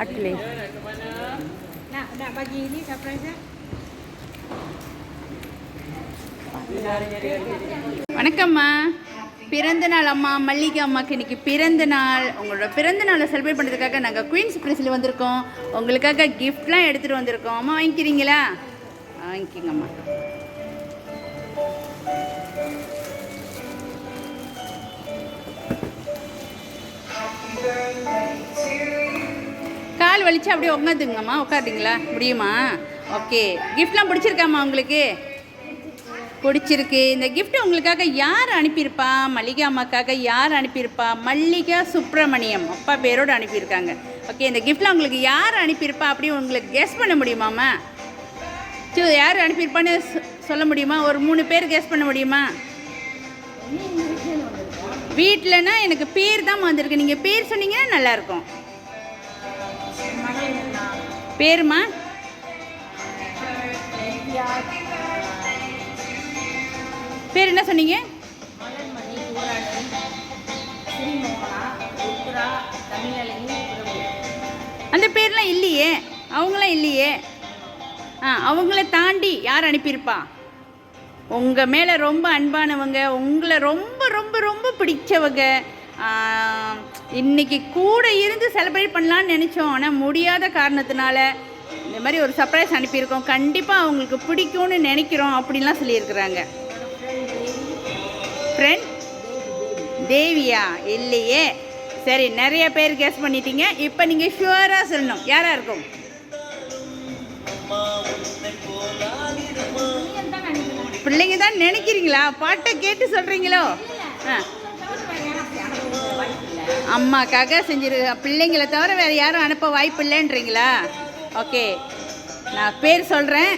பாட்டிலே. Nak bagi ni surprise eh? வணக்கம்மா. பிறந்த நாள் அம்மா மல்லிகை அம்மாவுக்கு இன்றைக்கி பிறந்த நாள். உங்களோட பிறந்த நாளை செலிப்ரேட் பண்ணுறதுக்காக நாங்கள் குயின்ஸ் பிரிஸில் வந்திருக்கோம். உங்களுக்காக கிஃப்ட்லாம் எடுத்துகிட்டு வந்திருக்கோம். அம்மா வாங்கிக்கிறீங்களா? வாங்கிக்கோங்கம்மா. கால் வலிச்சு அப்படியே உட்காந்துங்கம்மா. உட்காருங்களா? முடியுமா? ஓகே. கிஃப்ட்லாம் பிடிச்சிருக்காம்மா உங்களுக்கு? பிடிச்சிருக்கு. இந்த கிஃப்ட் உங்களுக்காக யார் அனுப்பியிருப்பா? மல்லிகா அம்மாக்காக யார் அனுப்பியிருப்பா? மல்லிகா சுப்பிரமணியம் அப்பா பேரோடு அனுப்பியிருக்காங்க. ஓகே. இந்த கிஃப்ட்லாம் உங்களுக்கு யார் அனுப்பியிருப்பா அப்படின்னு உங்களுக்கு கெஸ் பண்ண முடியுமாம்மா? யார் அனுப்பியிருப்பான்னு சொல்ல முடியுமா? ஒரு 3 பேர் கெஸ் பண்ண முடியுமா? வீட்டிலனா எனக்கு பேர் தான் வந்திருக்கு. நீங்கள் பேர் சொன்னீங்கன்னா நல்லாயிருக்கும். பேருமா? பேர் என்ன சொன்னீங்க? அந்த பேர்லாம் இல்லையே. அவங்களாம் இல்லையே. அவங்கள தாண்டி யார் அனுப்பியிருப்பா? உங்கள் மேலே ரொம்ப அன்பானவங்க, உங்களை ரொம்ப ரொம்ப ரொம்ப பிடிச்சவங்க. இன்றைக்கி கூட இருந்து செலிப்ரேட் பண்ணலான்னு நினச்சோம். ஆனால் முடியாத காரணத்தினால இந்த மாதிரி ஒரு சர்ப்ரைஸ் அனுப்பியிருக்கோம். கண்டிப்பாக அவங்களுக்கு பிடிக்கும்னு நினைக்கிறோம் அப்படின்லாம் சொல்லியிருக்கிறாங்க. ஃப்ரெண்ட் தேவியா? இல்லையே. சரி, நிறைய பேர் கெஸ் பண்ணிட்டீங்க. இப்போ நீங்கள் ஷுவராக சொல்லணும். யாராக இருக்கும்? பிள்ளைங்க தான் நினைக்கிறீங்களா? பாட்டை கேட்டு சொல்கிறீங்களோ? அம்மாக்காக செஞ்சிருக்க. பிள்ளைங்களை தவிர வேறு யாரும் அனுப்ப வாய்ப்பு இல்லைன்றீங்களா? ஓகே, நான் பேர் சொல்கிறேன்.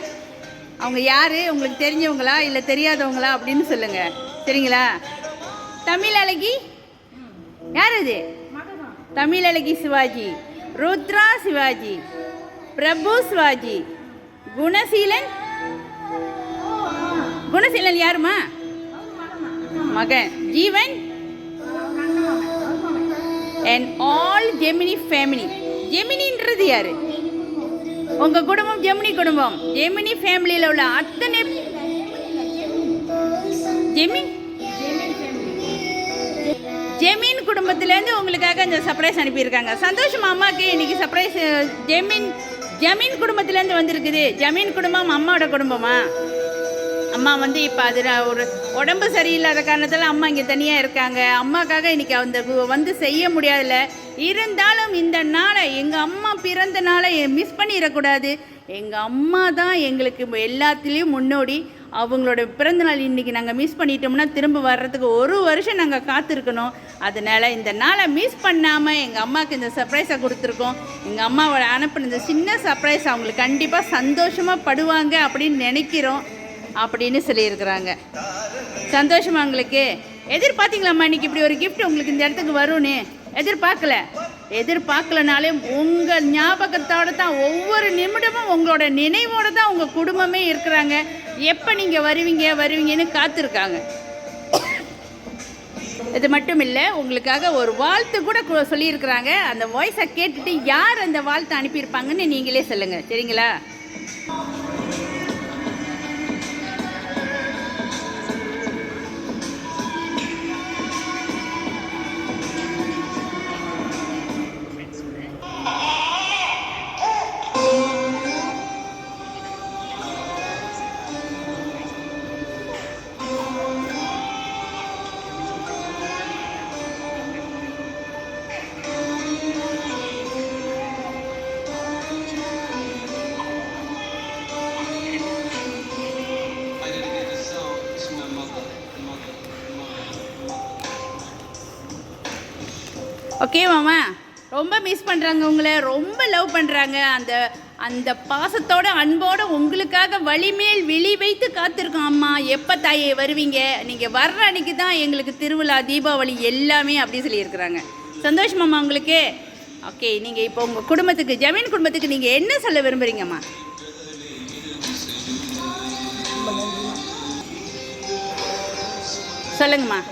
அவங்க யார்? உங்களுக்கு தெரிஞ்சவங்களா இல்லை தெரியாதவங்களா அப்படின்னு சொல்லுங்கள். சரிங்களா? தமிழ் அழகி யார் அது? தமிழ் அழகி சிவாஜி, ருத்ரா சிவாஜி, பிரபு சிவாஜி, குணசீலன். குணசீலன் யாருமா? மகன். ஜீவன் அண்ட் ஆல் ஜெமினி ஃபேமிலி. ஜெமினின்றது யாரு? உங்கள் குடும்பம் ஜெமினி குடும்பம். ஜெமினி ஃபேமிலியில் உள்ள அத்தனை ஜெமின் குடும்பத்திலேருந்து உங்களுக்காக இந்த சர்ப்ரைஸ் அனுப்பியிருக்காங்க. சந்தோஷமா? அம்மாவுக்கு இன்றைக்கி சர்ப்ரைஸ் ஜமீன் குடும்பத்திலேருந்து வந்திருக்குது. ஜமீன் குடும்பம் அம்மாவோட குடும்பமா? அம்மா இப்போ அதில் ஒரு உடம்பு சரியில்லாத காரணத்தில் அம்மா இங்கே தனியாக இருக்காங்க. அம்மாக்காக இன்றைக்கி அந்த செய்ய முடியாதுல்ல. இருந்தாலும் இந்த நாளை, எங்கள் அம்மா பிறந்த நாளை மிஸ் பண்ணிடக்கூடாது. எங்கள் அம்மா தான் எங்களுக்கு எல்லாத்துலேயும் முன்னோடி. அவங்களோட பிறந்தநாள் இன்றைக்கி நாங்கள் மிஸ் பண்ணிட்டோம்னா திரும்ப வர்றதுக்கு 1 வருஷம் நாங்கள் காத்திருக்கணும். அதனால் இந்த நாளை மிஸ் பண்ணாமல் எங்கள் அம்மாவுக்கு இந்த சர்ப்ரைஸை கொடுத்துருக்கோம். எங்கள் அம்மாவோட அனுப்பின இந்த சின்ன சர்ப்ரைஸ் அவங்களுக்கு கண்டிப்பாக சந்தோஷமாக படுவாங்க அப்படின்னு நினைக்கிறோம் அப்படின்னு சொல்லியிருக்கிறாங்க. சந்தோஷமா உங்களுக்கு? எதிர்பார்த்தீங்களாம்மா இன்றைக்கி இப்படி ஒரு கிஃப்ட் உங்களுக்கு இந்த இடத்துக்கு வரும்னு? எதிர்பார்க்கலனாலே உங்கள் ஞாபகத்தோடு தான், ஒவ்வொரு நிமிடமும் உங்களோட நினைவோடு தான் உங்கள் குடும்பமே இருக்கிறாங்க. எப்போ நீங்கள் வருவீங்கன்னு காத்திருக்காங்க. இது மட்டும் இல்லை, உங்களுக்காக ஒரு வாழ்த்து கூட சொல்லியிருக்கிறாங்க. அந்த வாய்ஸை கேட்டுட்டு யார் அந்த வாழ்த்து அனுப்பியிருப்பாங்கன்னு நீங்களே சொல்லுங்கள். சரிங்களா? ஓகே மாமா, ரொம்ப மிஸ் பண்ணுறாங்க உங்களை, ரொம்ப லவ் பண்ணுறாங்க. அந்த பாசத்தோட அன்போடு உங்களுக்காக வழிமேல் விழி வைத்து காத்திருக்கோம். அம்மா எப்போ தாயே வருவீங்க? நீங்கள் வர்ற அன்றைக்கி தான் எங்களுக்கு திருவிழா, தீபாவளி எல்லாமே அப்படி சொல்லியிருக்கிறாங்க. சந்தோஷமாம்மா உங்களுக்கு? ஓகே, நீங்கள் இப்போ உங்கள் குடும்பத்துக்கு, ஜமீன் குடும்பத்துக்கு நீங்கள் என்ன சொல்ல விரும்புகிறீங்கம்மா? சொல்லுங்கம்மா.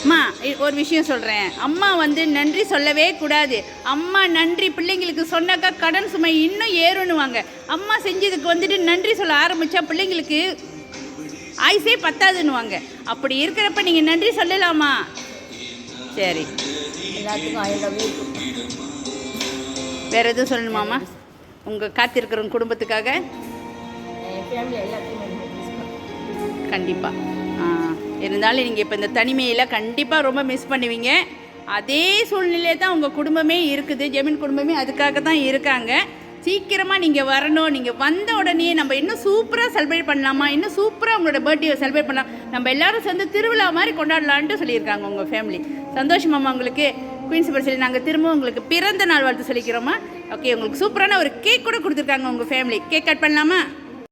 அம்மா ஒரு விஷயம் சொல்கிறேன். அம்மா வந்து நன்றி சொல்லவே கூடாது. அம்மா நன்றி பிள்ளைங்களுக்கு சொன்னாக்கா கடன் சுமை இன்னும் ஏறுன்னுவாங்க. அம்மா செஞ்சதுக்கு வந்துட்டு நன்றி சொல்ல ஆரம்பித்தா பிள்ளைங்களுக்கு ஆயுசே பத்தாதுன்னுவாங்க. அப்படி இருக்கிறப்ப நீங்கள் நன்றி சொல்லலாமா? சரி, எல்லாத்துக்கும் ஐ லவ் யூ. வேறு எதுவும் சொல்லணுமாம்மா உங்கள் காத்திருக்கிறவங்க குடும்பத்துக்காக? என் ஃபேமிலி எல்லாத்தையும் மிஸ் பண்ணுறேன். கண்டிப்பாக. இருந்தாலும் நீங்கள் இப்போ இந்த தனிமையில் கண்டிப்பாக ரொம்ப மிஸ் பண்ணுவீங்க. அதே சூழ்நிலை தான் உங்கள் குடும்பமே இருக்குது. ஜெமின் குடும்பமே அதுக்காக தான் இருக்காங்க. சீக்கிரமாக நீங்கள் வரணும். நீங்கள் வந்த உடனே நம்ம இன்னும் சூப்பராக செலிப்ரேட் பண்ணலாமா, இன்னும் சூப்பராக உங்களோட பர்த்டே செலிப்ரேட் பண்ணலாம், நம்ம எல்லோரும் சேர்ந்து திருவிழா மாதிரி கொண்டாடலான்ட்டு சொல்லியிருக்காங்க உங்கள் ஃபேமிலி. சந்தோஷமாம்மா உங்களுக்கு. குயின்ஸ் பர்த்டே நாங்கள் திரும்ப உங்களுக்கு பிறந்த நாள் வாழ்த்து சொல்லிக்கிறோமா. ஓகே, உங்களுக்கு சூப்பரான ஒரு கேக் கூட கொடுத்துருக்காங்க உங்கள் ஃபேமிலி. கேக் கட் பண்ணலாமா?